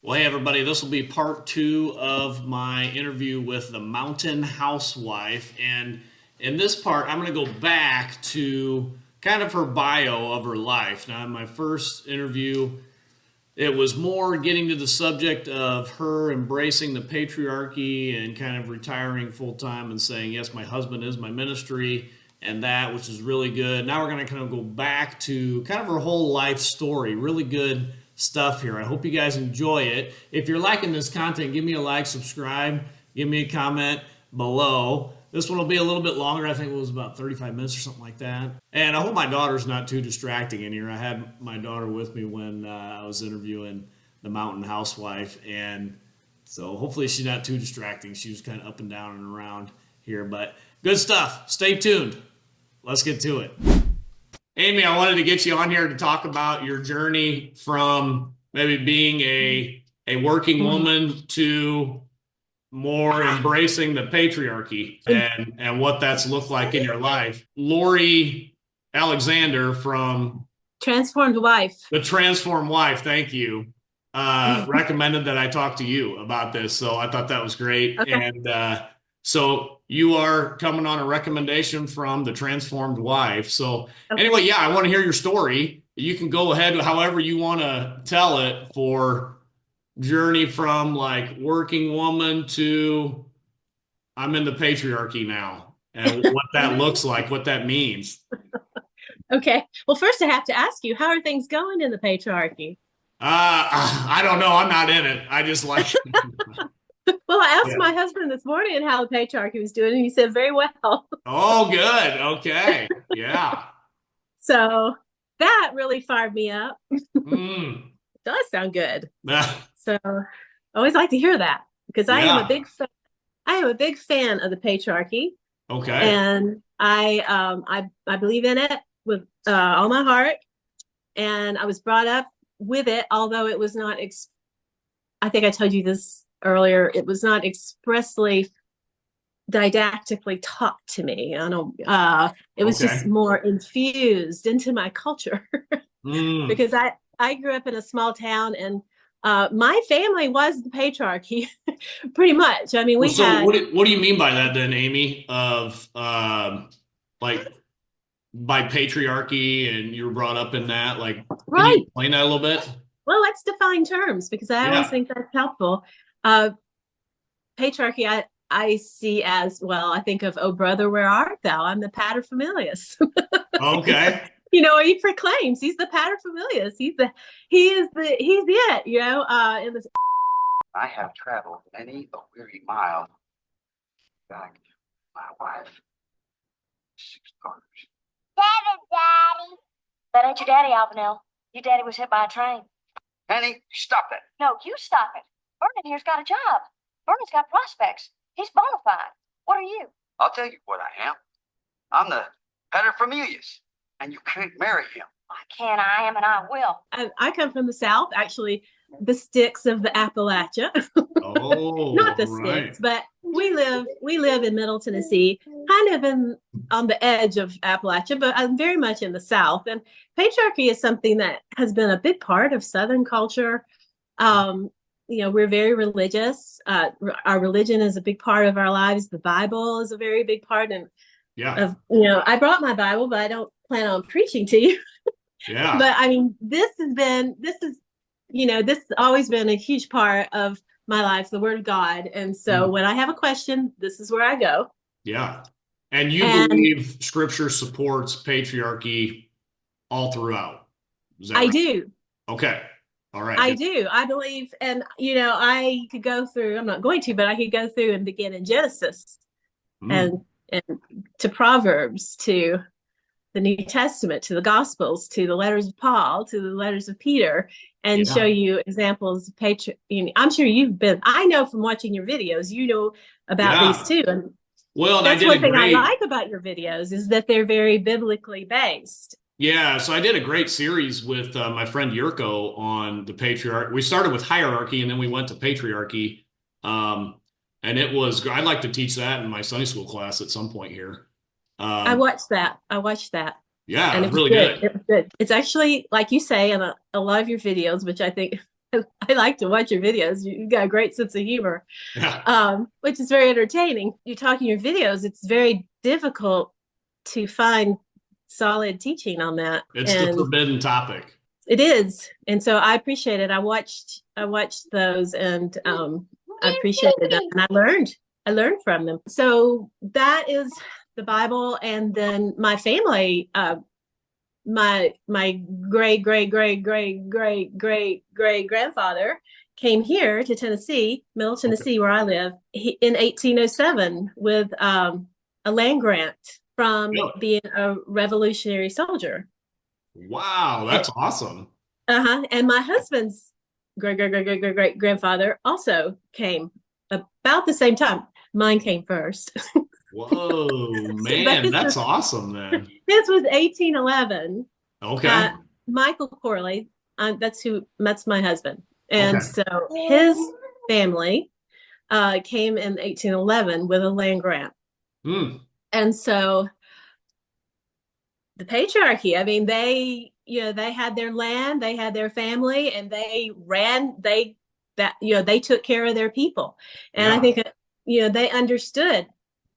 Well, hey everybody, this will be part two of my interview with the Mountain Housewife. And in this part, I'm going to go back to kind of her bio of her life. Now, in my first interview, it was more getting to the subject of her embracing the patriarchy and kind of retiring full time and saying, yes, my husband is my ministry and that, which is really good. Now we're going to kind of go back to kind of her whole life story. Really good stuff here. I hope you guys enjoy it. If you're liking this content, give me a like, subscribe, give me a comment below. This one will be a little bit longer. I think it was about 35 minutes or something like that. And I hope my daughter's not too distracting in here. I had my daughter with me when I was interviewing the Mountain Housewife. And so hopefully she's not too distracting. She was kind of up and down and around here. But good stuff. Stay tuned. Let's get to it. Amy, I wanted to get you on here to talk about your journey from maybe being a working woman to more embracing the patriarchy and what that's looked like in your life. Lori Alexander from Transformed Wife. The Transformed Wife, thank you, recommended that I talk to you about this. So I thought that was great. Okay. And so you are coming on a recommendation from The Transformed Wife. So anyway, yeah, I want to hear your story. You can go ahead however you want to tell it for journey from like working woman to I'm in the patriarchy now and what that looks like, what that means. Okay. Well, first I have to ask you, how are things going in the patriarchy? I don't know. I'm not in it. I just like Well, I asked my husband this morning how the patriarchy was doing, and he said very well. Oh, good. Okay. Yeah. So that really fired me up. Mm. It does sound good. So I always like to hear that because I am a big fan. I am a big fan of the patriarchy. Okay. And I believe in it with all my heart. And I was brought up with it, although it was not I think I told you this earlier, it was not expressly didactically taught to me. I don't it was just more infused into my culture. Because I grew up in a small town, and my family was the patriarchy pretty much. I mean, we had. What do you mean by that then, Amy? Of like by patriarchy, and you were brought up in that, like, can you explain that a little bit? Well, let's define terms because I always think that's helpful. Patriarchy, I see as, well, I think of, oh brother, where art thou? I'm the paterfamilias. Okay. You know, he proclaims he's the paterfamilias. He's it, you know, in this. I have traveled many a weary mile back to my wife, 6 daughters. Daddy. That ain't your daddy, Albanel. Your daddy was hit by a train. Penny, stop it. No, you stop it. Vernon here's got a job. Vernon's got prospects. He's bona fide. What are you? I'll tell you what I am. I'm the paterfamilias, and you can't marry him. I can, I am, and I will. I come from the South, actually, the sticks of the Appalachia. Oh, not the sticks, but we live in Middle Tennessee, kind of on the edge of Appalachia, but I'm very much in the South. And patriarchy is something that has been a big part of Southern culture. You know, we're very religious. Our religion is a big part of our lives. The Bible is a very big part. And of, you know, I brought my Bible, but I don't plan on preaching to you. Yeah. But I mean, this has always been a huge part of my life, the Word of God. And so when I have a question, this is where I go. Yeah. And you believe Scripture supports patriarchy all throughout? I do. Okay. All right. I do. I believe, and you know, I could go through, I'm not going to, but I could go through and begin in Genesis and to Proverbs, to the New Testament, to the Gospels, to the letters of Paul, to the letters of Peter, and show you examples of patriarchy. I'm sure I know from watching your videos, you know about these too. And well, that's one thing I like about your videos is that they're very biblically based. Yeah, so I did a great series with my friend Yurko on the patriarchy. We started with hierarchy and then we went to patriarchy. And it was, I'd like to teach that in my Sunday school class at some point here. I watched that. Yeah, and it was really good. It was good. It's actually, like you say, in a lot of your videos, which I think I like to watch your videos. You've got a great sense of humor, Yeah. which is very entertaining. You talk in your videos, it's very difficult to find solid teaching on that. It's the And forbidden topic. it is. And so I appreciate it. I watched those, and I appreciated them, and I learned from them. So that is the Bible. And then my family, my great grandfather came here to Tennessee, Middle Tennessee, where I live, in 1807 with a land grant from Really? being a Revolutionary soldier. Wow, that's awesome. And my husband's great grandfather also came about the same time. Mine came first. Whoa, But man, his that's was, awesome then. his was 1811. Okay. Michael Corley, that's my husband. Okay. And so his family came in 1811 with a land grant. Hmm. And so the patriarchy, I mean, they had their land, they had their family, and they took care of their people. And I Yeah. think they understood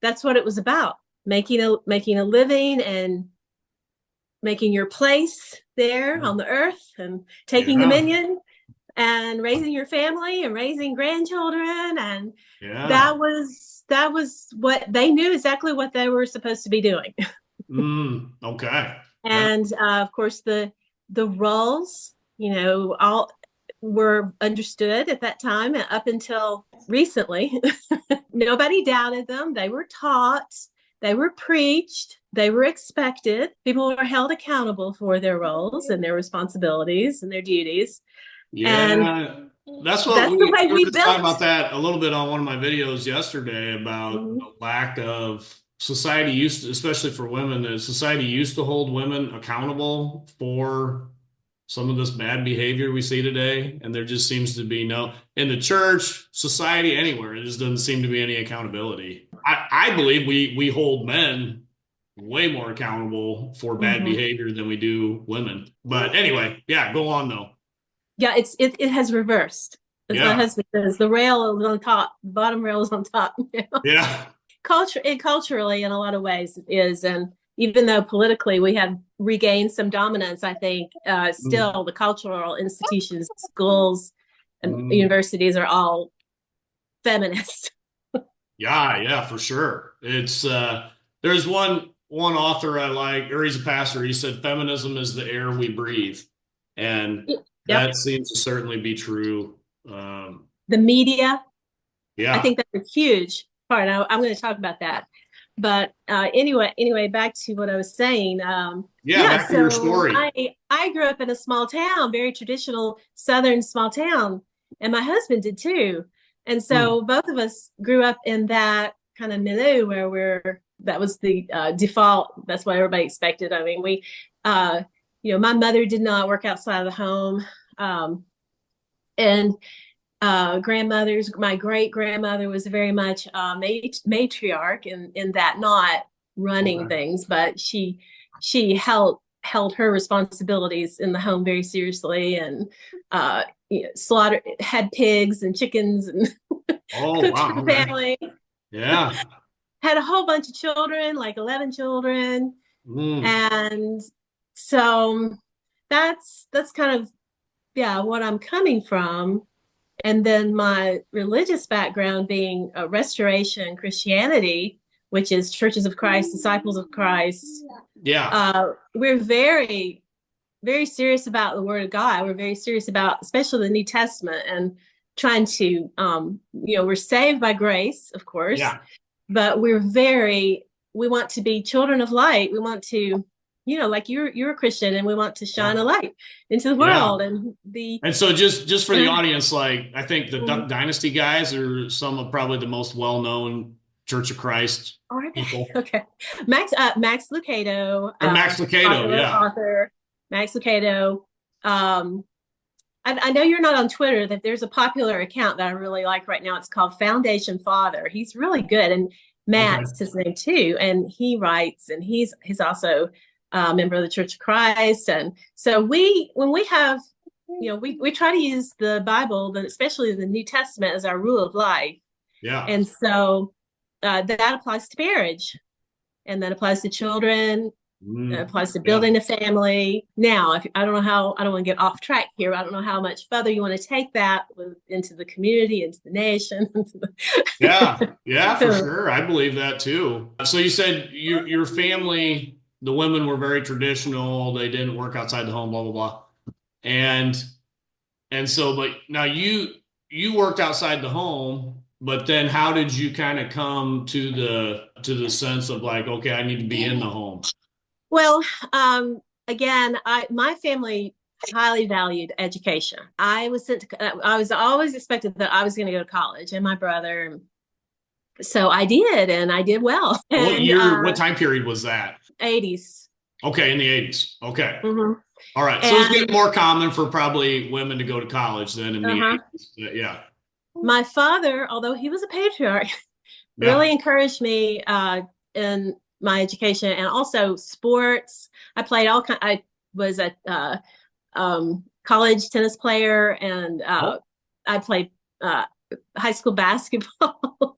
that's what it was about, making a living and making your place there on the earth, and taking Yeah. dominion, and raising your family and raising grandchildren. And Yeah. that was what they knew, exactly what they were supposed to be doing. Okay. Yeah. And of course the roles, all were understood at that time, and up until recently. Nobody doubted them. They were taught, they were preached, they were expected. People were held accountable for their roles and their responsibilities and their duties. Yeah. And That's what that's the way we were we just talking built. about that a little bit on one of my videos yesterday about Mhm. the lack of society used to, especially for women, that society used to hold women accountable for some of this bad behavior we see today. And there just seems to be no, in the church, society, anywhere, there just doesn't seem to be any accountability. I believe we hold men way more accountable for bad Mhm. behavior than we do women. But anyway, yeah, go on though. Yeah, it has reversed. As my Yeah. husband says, the rail is on top, the bottom rail is on top. Yeah. Culturally, in a lot of ways, it is. And even though politically we have regained some dominance, I think still the cultural institutions, schools, and universities are all feminist. Yeah, for sure. It's there's one author I like, or he's a pastor. He said feminism is the air we breathe. And Yep. that seems to certainly be true. The media, I Yeah. think that's a huge part. I'm going to talk about that. But anyway, back to what I was saying. Back to your story. I grew up in a small town, very traditional Southern small town, and my husband did too. And so both of us grew up in that kind of milieu where that was the default. That's what everybody expected. I mean, my mother did not work outside of the home, and my great grandmother was very much matriarch in that, not running things, but she held her responsibilities in the home very seriously, and had pigs and chickens, and cooked for the family. Yeah. Had a whole bunch of children, like 11 children. And so that's kind of what I'm coming from. And then my religious background being Restoration Christianity, which is Churches of Christ, Disciples of Christ. Yeah. We're very, very serious about the Word of God. We're very serious about, especially the New Testament, and trying to, we're saved by grace, of course, but we want to be children of light. We want to, like you're a Christian, and we want to shine a light into the world. And so just for the audience, like, I think the Duck Dynasty guys are some of probably the most well-known Church of Christ people. Okay. Max Lucado. Max Lucado, author. Max Lucado. I know you're not on Twitter, that there's a popular account that I really like right now. It's called Foundation Father. He's really good. And Matt's his name too. And he writes, and he's also a member of the Church of Christ. And so when we have we try to use the Bible, but especially the New Testament, as our rule of life. Yeah. And so that applies to marriage, and that applies to children. It applies to Yeah. building a family. Now, I don't know how, I don't want to get off track here. I don't know how much further you want to take that into the community, into the nation. Yeah. Yeah, for sure. I believe that too. So you said your family, the women were very traditional. They didn't work outside the home, blah, blah, blah. And so, but now you worked outside the home, but then how did you kind of come to the sense of like, okay, I need to be in the home? Well, again, my family highly valued education. I was sent to, I was always expected that I was going to go to college, and my brother. So I did, and I did well. What And year, what time period was that? 80s. Okay, in the 80s. Okay. Mm-hmm. All right. So it's getting more common for probably women to go to college than in the 80s. Yeah. My father, although he was a patriarch, Yeah. really encouraged me in my education, and also sports. I played all kind. I was a college tennis player, and I played high school basketball,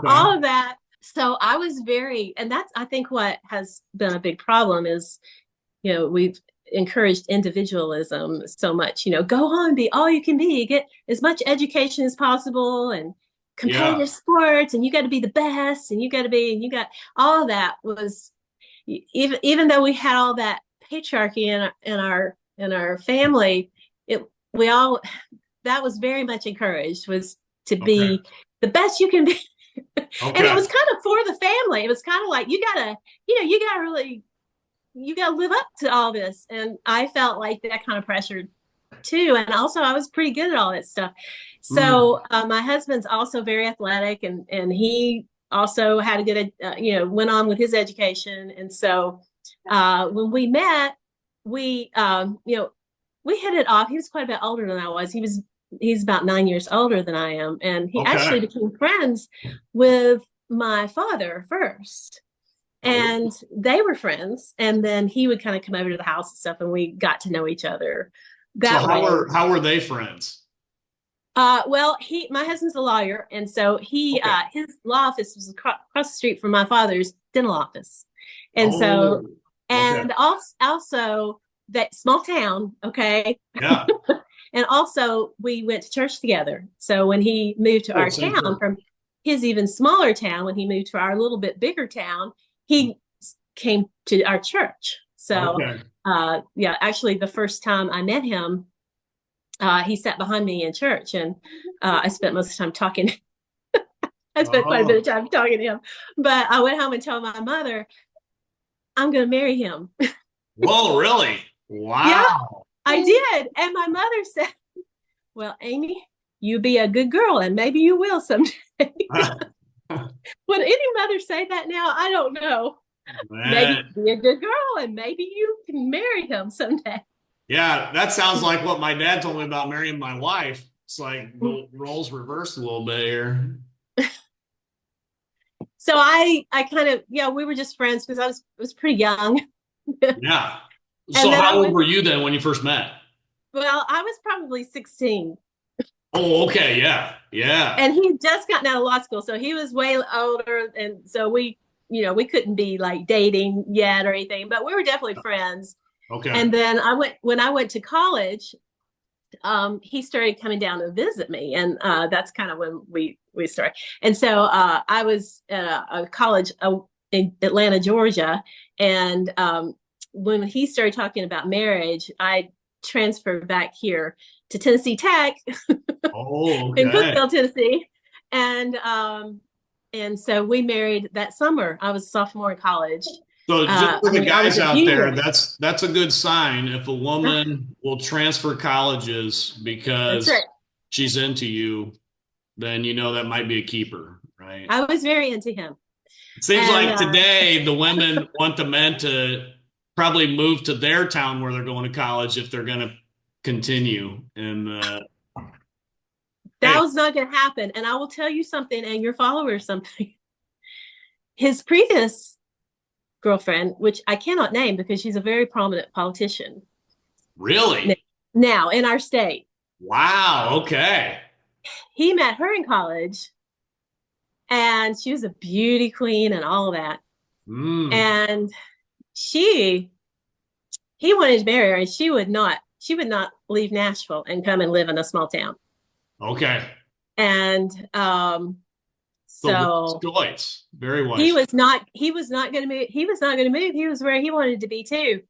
all of that. So I was very, and that's, I think, what has been a big problem is, we've encouraged individualism so much. Go on, be all you can be, get as much education as possible, and competitive sports, and you got to be the best, and you got to be, and you got all of that. Was even though we had all that patriarchy in our family, that was very much encouraged, was to be the best you can be. And it was kind of for the family. It was kind of like, you gotta live up to all this. And I felt like that kind of pressure too. And also I was pretty good at all that stuff. So my husband's also very athletic, and he also had a good, went on with his education. And so when we met, we hit it off. He was quite a bit older than I was. He's about 9 years older than I am. And he actually became friends with my father first. And they were friends. And then he would kind of come over to the house and stuff, and we got to know each other that way. How were they friends? Well, my husband's a lawyer. And so his law office was across the street from my father's dental office. And also that small town. Okay. Yeah. And also we went to church together. So when he moved to our town from his even smaller town, when he moved to our little bit bigger town, he came to our church. So, actually the first time I met him, he sat behind me in church, and I spent most of the time talking. I spent quite a bit of time talking to him, but I went home and told my mother, I'm going to marry him. Whoa, really? Wow. Yeah, I did. And my mother said, well, Amy, you be a good girl, and maybe you will someday. Would any mother say that now? I don't know. Maybe be a good girl, and maybe you can marry him someday. Yeah, that sounds like what my dad told me about marrying my wife. It's like the roles reversed a little bit here. So I kind of, we were just friends because I was pretty young. Yeah. So how old were you then when you first met? Well, I was probably 16. Oh, okay. Yeah. Yeah. And he had just gotten out of law school. So he was way older. And so we couldn't be like dating yet or anything, but we were definitely friends. Okay. And then when I went to college, he started coming down to visit me. And that's kind of when we started. And so I was at a college in Atlanta, Georgia. And when he started talking about marriage, I transferred back here to Tennessee Tech in Cookeville, Tennessee. And so we married that summer. I was a sophomore in college. So just for the guys out there, that's a good sign if a woman will transfer colleges because she's into you, then that might be a keeper, right? I was very into him. It seems like today the women want the men to probably move to their town where they're going to college if they're going to continue. And that was not going to happen. And I will tell you something, and your followers something. His previous girlfriend, which I cannot name because she's a very prominent politician. Really? now in our state. Wow. Okay. He met her in college, and she was a beauty queen and all of that. Mm. And she he wanted to marry her, and she would not leave Nashville and come and live in a small town. Okay. And So wise so choice. Very he wise. was not going to move. He was not going to move. He was where he wanted to be too.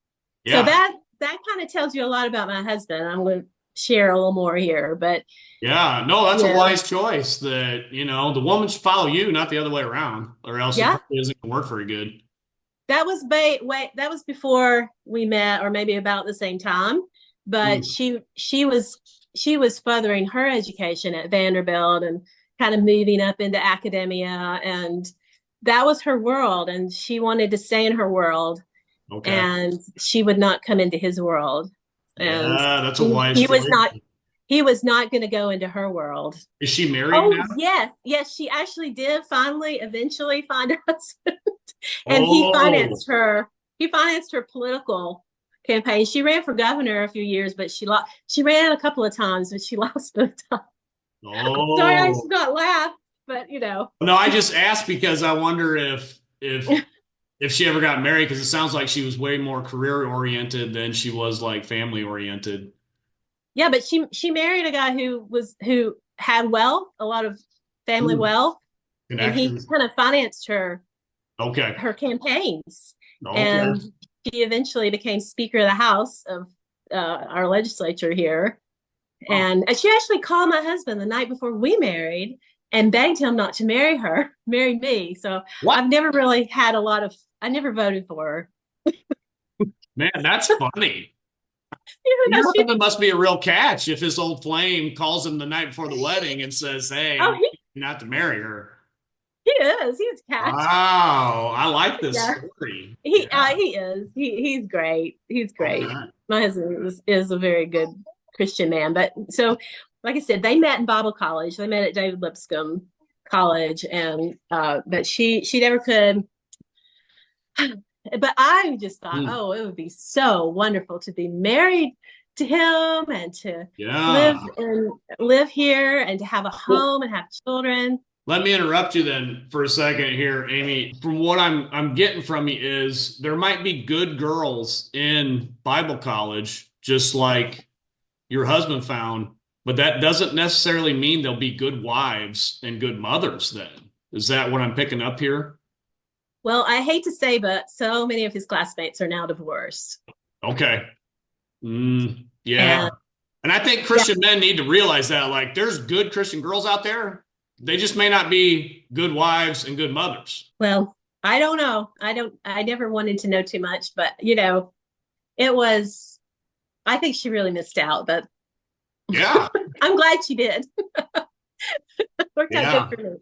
So Yeah. that kind of tells you a lot about my husband. I'm going to share a little more here, but Yeah. No, that's a yeah, wise choice that, the woman should follow you, not the other way around, or else it yeah, probably isn't going to work very good. that was that was before we met, or maybe about the same time. But Mm. she was furthering her education at Vanderbilt and kind of moving up into academia, and that was her world, and she wanted to stay in her world, Okay. and she would not come into his world. And Yeah, that's a he, wise he was choice. not he was not going to go into her world. Is she married Oh now? yes, she actually did eventually find a husband, and he Oh, financed her. He financed her political campaign. She ran for governor a few years, but she lost. She ran a couple of times, but she lost both times. Sorry, I oh. should not laugh, but No, I just asked because I wonder if she ever got married, because it sounds like she was way more career oriented than she was like family oriented. yeah. But she married a guy who had wealth, a lot of family Ooh, wealth, and he connections. kind of financed Okay. her campaigns, Okay. and she eventually became Speaker of the House of our legislature here. Oh, And she actually called my husband the night before we married and begged him not to marry me. So what? I've never really had I never voted for her. Man, that's funny. Even Your though husband must be a real catch if his old flame calls him the night before the wedding and says, "Hey, oh, I'm not to marry her." he's catch. Wow, I like this Yeah, story. he Yeah. he is. He's great. He's great. Okay. My husband is a very good Christian man. But so, like I said, they met in Bible college. They met at David Lipscomb College, and but she never could. But I just thought, Hmm. oh, it would be so wonderful to be married to him and to live Yeah. and live here and to have a Well, home and have children. let me interrupt you then for a second here, Amy. From what I'm getting from you is there might be good girls in Bible college, just like your husband found, but that doesn't necessarily mean they'll be good wives and good mothers then. Is that what I'm picking up here? Well, I hate to say, but so many of his classmates are now divorced. Okay. Yeah. And And I think yeah, Christian men need to realize that, like, there's good Christian girls out there. They just may not be good wives and good mothers. well, I don't know. I never wanted to know too much, but it was, I think she really missed out, but Yeah. I'm glad she did. Worked out good Yeah. for me.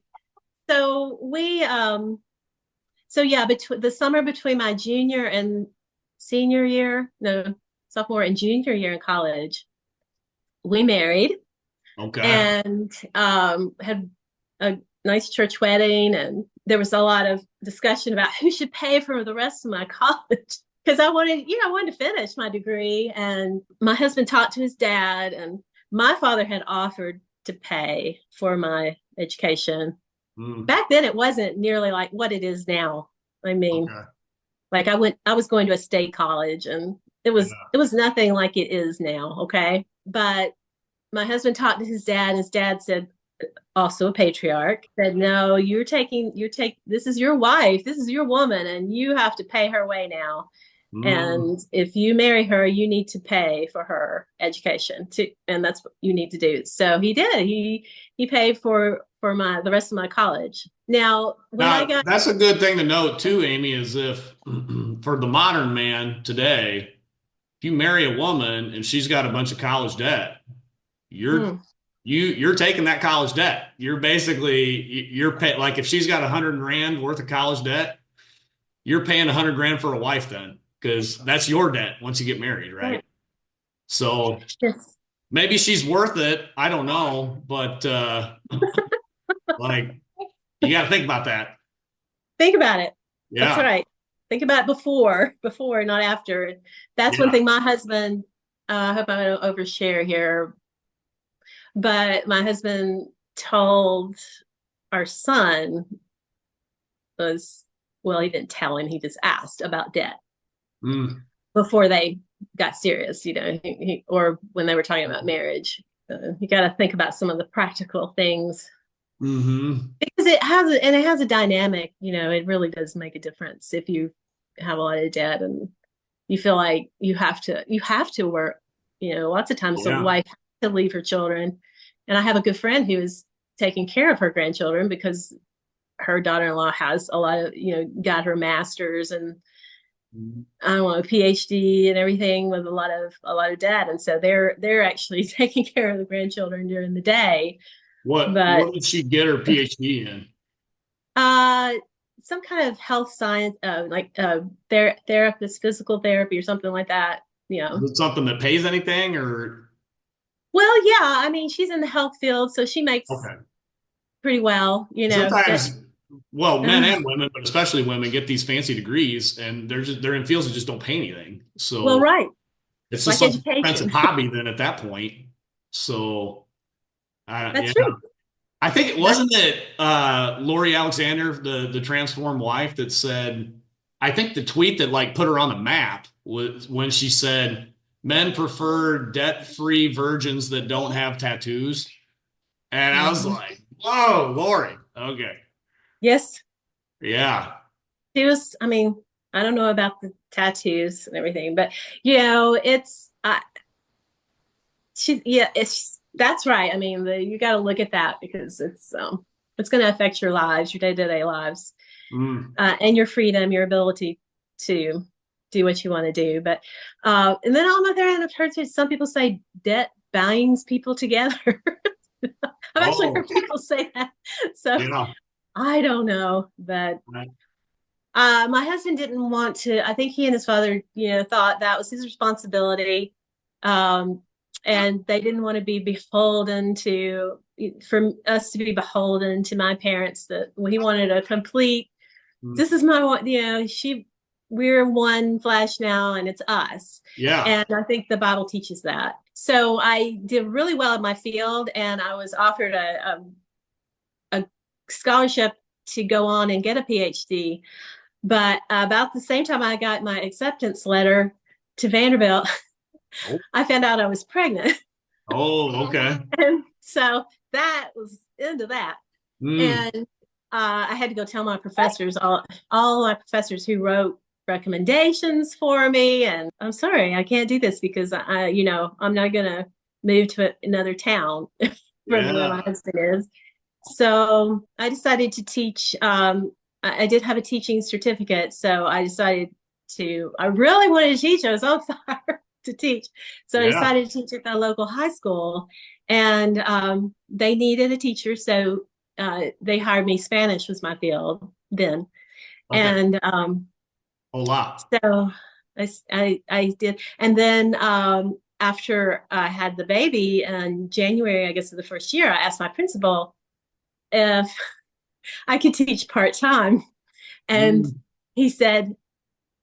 So so yeah, between the summer between my junior and senior year, no, sophomore and junior year in college, we married Okay. and had a nice church wedding, and there was a lot of discussion about who should pay for the rest of my college because I wanted to finish my degree, and my husband talked to his dad, and my father had offered to pay for my education. Mm, Back then it wasn't nearly like what it is now. I mean, okay. like I was going to a state college, and Yeah. it was nothing like it is now, okay? But my husband talked to his dad, and his dad said, also a patriarch, said, "No, this is your wife, this is your woman, and you have to pay her way now. Mm, And if you marry her, you need to pay for her education too, and that's what you need to do." So he did. He paid for the rest of my college. Now, when I now, got that's a good thing to note too, Amy, is if for the modern man today, if you marry a woman and she's got a bunch of college debt, you're mm, you're taking that college debt. You're basically you're pay like if she's got 100 grand worth of college debt, you're paying 100 grand for a wife then, because that's your debt once you get married, right? So yes, maybe she's worth it. I don't know, but like you got to think about that. think about it. That's Yeah, right. Think about it before, not after. That's one yeah, thing my husband I hope I don't overshare here, but my husband told our son was, well, he didn't tell him, he just asked about debt Mm. before they got serious, or when they were talking about marriage. You got to think about some of the practical things Mm-hmm. because it has a dynamic, it really does make a difference if you have a lot of debt and you feel like you have to work. Lots of times the Yeah. wife has to leave her children. And I have a good friend who is taking care of her grandchildren because her daughter-in-law has a lot of, got her master's and I don't know, a PhD and everything with a lot of debt. And so they're actually taking care of the grandchildren during the day. But What did she get her PhD in? uh some kind of health science, like therapist, physical therapy or something like that. Is it something that pays anything or? Well, yeah, I mean, she's in the health field, so she makes Okay. pretty well, but Sometimes, well, men and women, but especially women, get these fancy degrees and they're in fields that just don't pay anything. well, So right, it's just like some expensive education. hobby then at that point. So That's yeah, true. I think it That's wasn't it Lori Alexander, the transformed wife, that said, I think the tweet that like put her on the map was when she said men prefer debt-free virgins that don't have tattoos. And I was Mhm. like, whoa, Lori. Okay. Yes, Yeah. she was. I mean, I don't know about the tattoos and everything, but it's it's that's right. I mean, you got to look at that because it's going to affect your lives, your day-to-day lives, Mm. and your freedom, your ability to do what you want to do. But and then on the other hand, I've heard some people say debt binds people together. I've actually Oh, heard people say that. So yeah. I don't know, but Right. my husband didn't want to. I think he and his father, thought that was his responsibility, um, and they didn't want to be beholden to for us to be beholden to my parents. That he wanted a complete. Mm. This is my one. We're one flesh now, and it's us. Yeah. And I think the Bible teaches that. So I did really well in my field, and I was offered a scholarship to go on and get a PhD. But about the same time I got my acceptance letter to Vanderbilt, Oh, I found out I was pregnant. oh, okay. And so that was into that. Mm. And I had to go tell my professors, all my professors who wrote recommendations for me. And I'm sorry, I can't do this because I'm not going to move to another town from where my Yeah. husband is. So I decided to teach. I did have a teaching certificate, so I really wanted to teach. I was on fire to teach. So I Yeah. decided to teach at the local high school, and they needed a teacher. So they hired me. Spanish was my field then. Okay. And Hola. so I did. And then after I had the baby in January, I guess of the first year, I asked my principal if I could teach part-time. And Mm. he said,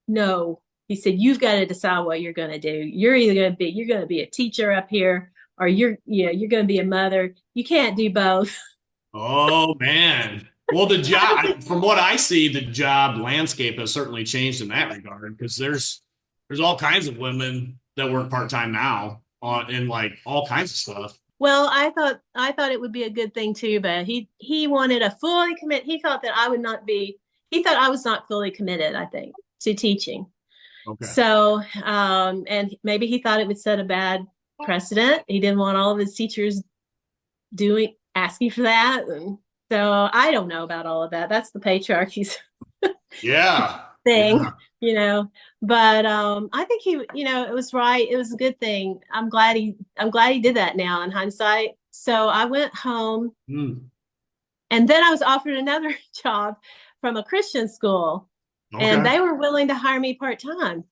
no. He said, you've got to decide what you're going to do. You're going to be a teacher up here, or you're going to be a mother. You can't do both. Oh man. Well, from what I see, the job landscape has certainly changed in that regard because there's all kinds of women that work part-time now in like all kinds of stuff. Well, I thought it would be a good thing too, but he wanted a fully commit. He thought that I would not be. He thought I was not fully committed, I think, to teaching. Okay. So, and maybe he thought it would set a bad precedent. He didn't want all of his teachers asking for that. And so I don't know about all of that. That's the patriarchy's Yeah. thing, Yeah. you know. But I think it was right. It was a good thing. I'm glad he did that now in hindsight. So I went home, Mm. and then I was offered another job from a Christian school, and Okay. they were willing to hire me part-time.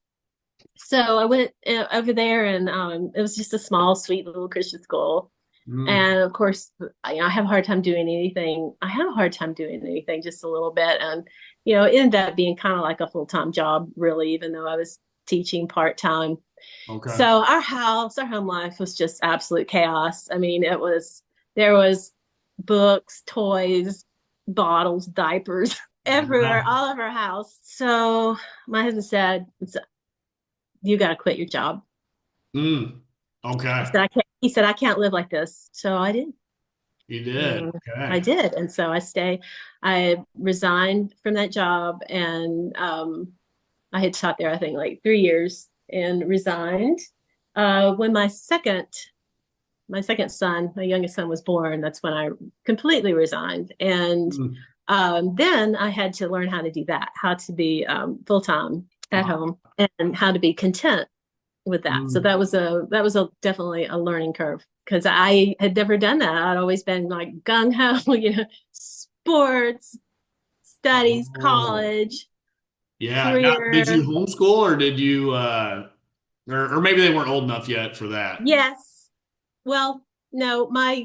So I went over there, and it was just a small, sweet little Christian school. Mm. And of course, I have a hard time doing anything. I have a hard time doing anything just a little bit. And, it ended up being kind of like a full-time job, really, even though I was teaching part-time. Okay. So our home life was just absolute chaos. I mean, there was books, toys, bottles, diapers everywhere, all over our house. So my husband said, you got to quit your job. Okay. He said, I can't live like this. So I did. You did. I Okay. did. And so I resigned from that job, and I had taught there, I think, like 3 years, and resigned. When my second son, my youngest son, was born, that's when I completely resigned. And then I had to learn how to do that, how to be full-time at home, and how to be content with that. So that was definitely a learning curve, because I had never done that. I'd always been like gung ho, sports, studies, college, Yeah. Now, did you career. homeschool, or did you, or maybe they weren't old enough yet for that? Yes. Well, no, my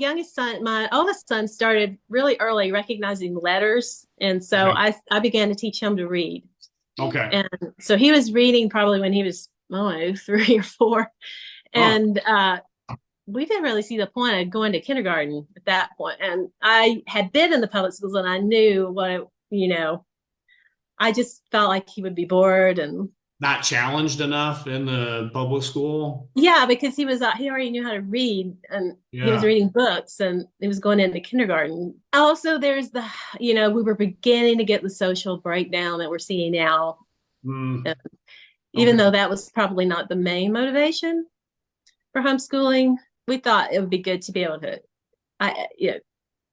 oldest son started really early recognizing letters. And so Okay. I began to teach him to read. Okay. And so he was reading probably when he was, 3 or 4. Oh, And we didn't really see the point of going to kindergarten at that point. And I had been in the public schools, and I knew I just felt like he would be bored. And not challenged enough in the public school. yeah, because he already knew how to read, and he was Yeah. reading books, and he was going into kindergarten. Also, there's we were beginning to get the social breakdown that we're seeing now. Mm, Even okay. though that was probably not the main motivation for homeschooling, we thought it would be good to be able to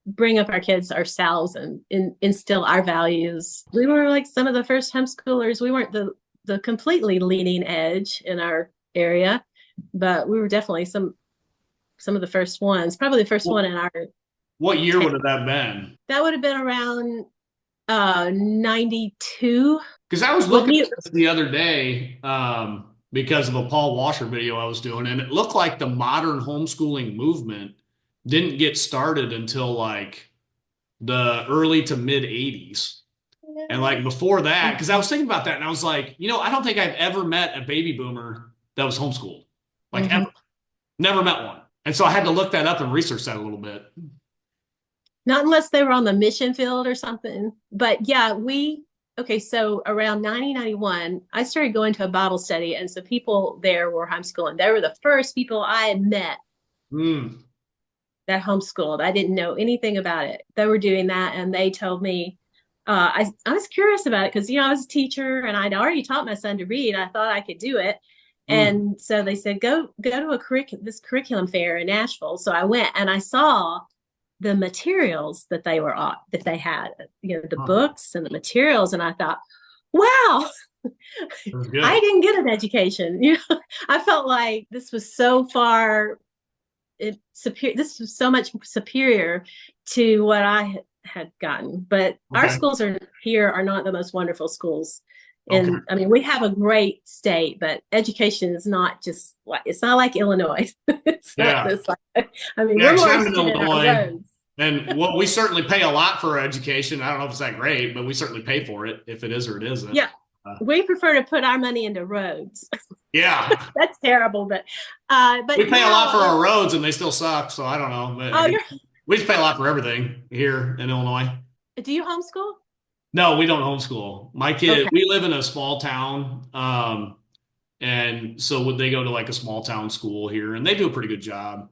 bring up our kids ourselves and instill our values. We were like some of the first homeschoolers. We weren't the completely leading edge in our area, but we were definitely some of the first ones, probably the first one in our What year town. would have that been? That would have been around 92. Because I was When looking he, at this the other day, because of a Paul Washer video I was doing, and it looked like the modern homeschooling movement didn't get started until like the early to mid 80s. And like before that, because I was thinking about that, and I was like, I don't think I've ever met a baby boomer that was homeschooled. Like ever. Never met one. And so I had to look that up and research that a little bit. Not unless they were on the mission field or something. But yeah, so around 1991, I started going to a Bible study. And so people there were homeschooling. They were the first people I had met that homeschooled. I didn't know anything about it. They were doing that, and they told me, I was curious about it because, I was a teacher, and I'd already taught my son to read. I thought I could do it. And so they said, go to this curriculum fair in Nashville. So I went, and I saw the materials that they had, the books and the materials. And I thought, wow, I didn't get an education. I felt like this was so far superior. This was so much superior to what I had gotten. But our schools here are not the most wonderful schools. And I mean, we have a great state, but education is not just like, it's not like Illinois. It's not just like, I mean, we're more interested in our roads. And we certainly pay a lot for our education. I don't know if it's that great, but we certainly pay for it if it is or it isn't. Yeah. We prefer to put our money into roads. Yeah. That's terrible. But we pay a lot for our roads, and they still suck. So I don't know. But we just pay a lot for everything here in Illinois. Do you homeschool? No, we don't homeschool. My kid, we live in a small town. And so they go to like a small town school here, and they do a pretty good job.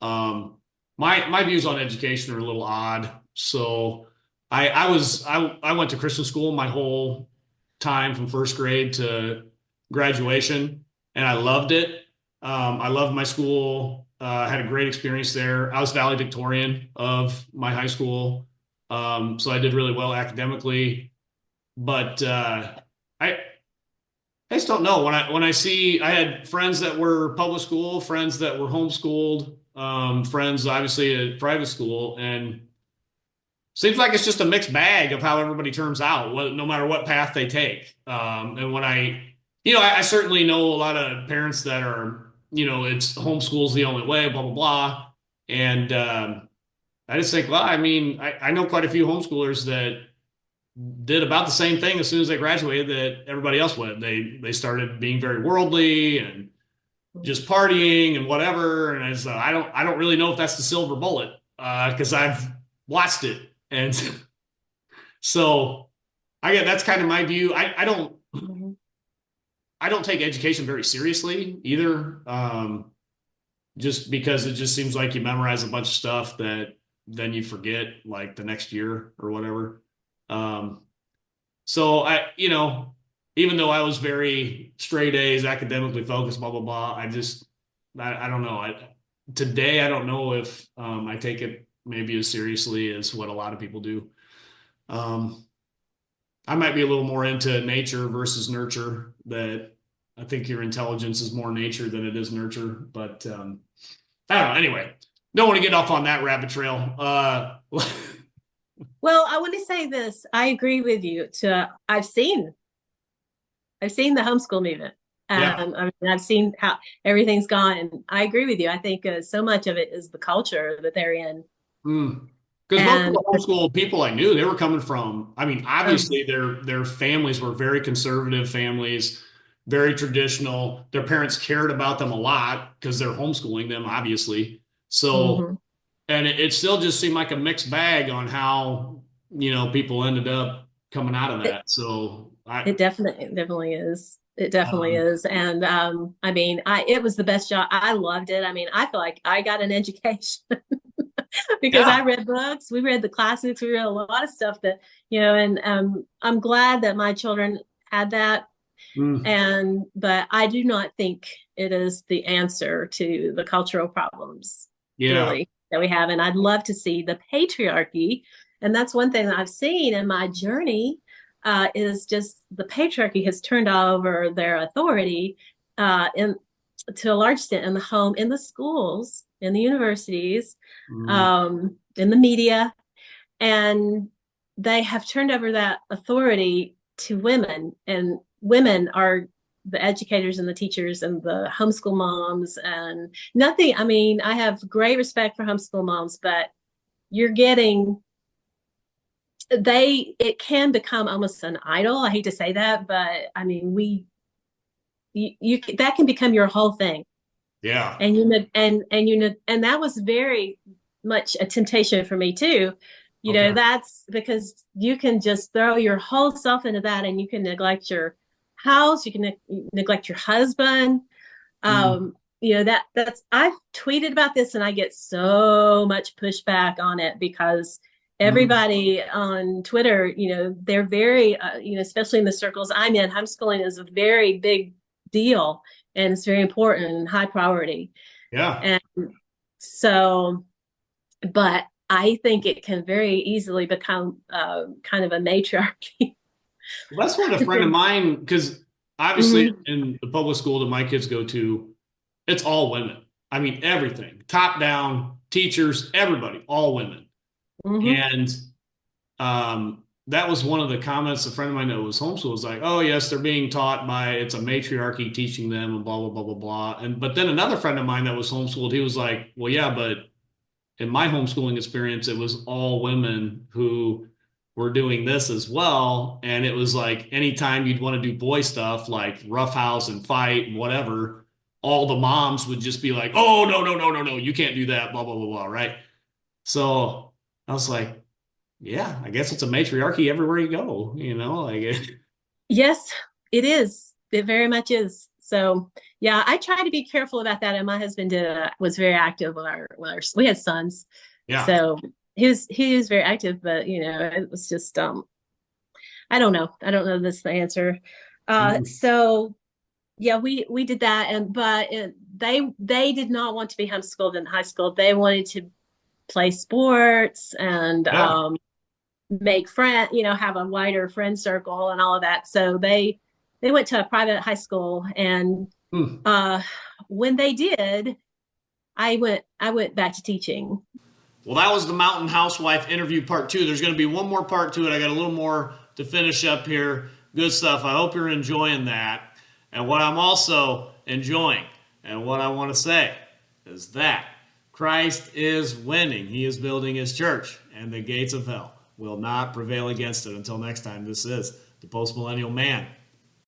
My views on education are a little odd. So I went to Christian school my whole time from first grade to graduation, and I loved it. I loved my school. Had a great experience there. I was valedictorian of my high school. So I did really well academically, but I just don't know. When I see, I had friends that were public school, friends that were homeschooled, friends obviously at private school, and seems like it's just a mixed bag of how everybody turns out, no matter what path they take. And when I certainly know a lot of parents that are, it's homeschool's the only way, blah blah blah, and I just think, well, I mean, I know quite a few homeschoolers did about the same thing as soon as they graduated that everybody else went. They started being very worldly and just partying and whatever. And I don't really know if that's the silver bullet because I've watched it, and so I get that's kind of my view. Mhm. I don't take education very seriously either. Just because it just seems like you memorize a bunch of stuff that then you forget like the next year or whatever. Um, so even though I was very straight A's, academically focused, blah blah blah, I don't know. Today I don't know if I take it maybe as seriously as what a lot of people do. Um, I might be a little more into nature versus nurture. That I think your intelligence is more nature than it is nurture, but I don't know. Anyway, don't want to get off on that rabbit trail. Well, I want to say this. I agree with you. I've seen the homeschool movement. Yeah. I mean, I've seen how everything's gone. And I agree with you. I think so much of it is the culture that they're in. Because most of And the homeschool people I knew, they were coming from, I mean, um, obviously their families were very conservative families, very traditional. Their parents cared about them a lot because they're homeschooling them, obviously. So, mhm. and it still just seemed like a mixed bag on how, people ended up coming out of that. So It definitely is. It definitely um, is. And I mean, it was the best job. I loved it. I mean, I feel like I got an education because yeah. I read books. We read the classics. We read a lot of stuff that, and I'm glad that my children had that. Mm, But I do not think it is the answer to the cultural problems, yeah. really, that we have. And I'd love to see the patriarchy. And that's one thing that I've seen in my journey is just the patriarchy has turned over their authority in to a large extent in the home, in the schools, in the universities, Mm, in the media, and they have turned over that authority to women, and women are the educators and the teachers and the homeschool moms. And nothing, I mean, I have great respect for homeschool moms, but you're getting it can become almost an idol. I hate to say that, but I mean, you that can become your whole thing. yeah. And and that was very much a temptation for me too. Okay. That's because you can just throw your whole self into that, and you can neglect your house, you can neglect your husband. Mm, That's I've tweeted about this, and I get so much pushback on it because mm, everybody on Twitter, they're very, especially in the circles I'm in, homeschooling is a very big deal, and it's very important and high priority. yeah. And so, but I think it can very easily become kind of a matriarchy. Well, that's what a friend of mine, because obviously Hmm. in the public school that my kids go to, it's all women. I mean, everything, top down, teachers, everybody, all women. Hmm. And that was one of the comments a friend of mine that was homeschooled was like, oh, yes, they're being taught by it's a matriarchy teaching them and blah, blah, blah, blah, blah. And but then another friend of mine that was homeschooled, he was like, well, yeah, but in my homeschooling experience, it was all women who were doing this as well. And it was like anytime you'd want to do boy stuff like roughhouse and fight and whatever, all the moms would just be like, oh, no, no, no, no, no, you can't do that, blah, blah, blah, blah. Right. So I was like, yeah, I guess it's a matriarchy everywhere you go, like Yes, it is. It very much is. So yeah, I try to be careful about that. And my husband was very active with we had sons. yeah. So he was very active, but it was just I don't know. I don't know this the answer. Mm, So yeah, we did that, they did not want to be homeschooled in high school. They wanted to play sports and yeah. make friend, have a wider friend circle and all of that. So they went to a private high school, and Mm. uh, when they did, I went back to teaching. Well, that was the Mountain Housewife interview part two. There's going to be one more part to it. I got a little more to finish up here. Good stuff. I hope you're enjoying that. And what I'm also enjoying, and what I want to say, is that Christ is winning. He is building his church, and the gates of hell will not prevail against it. Until next time, this is the Post Millennial Man.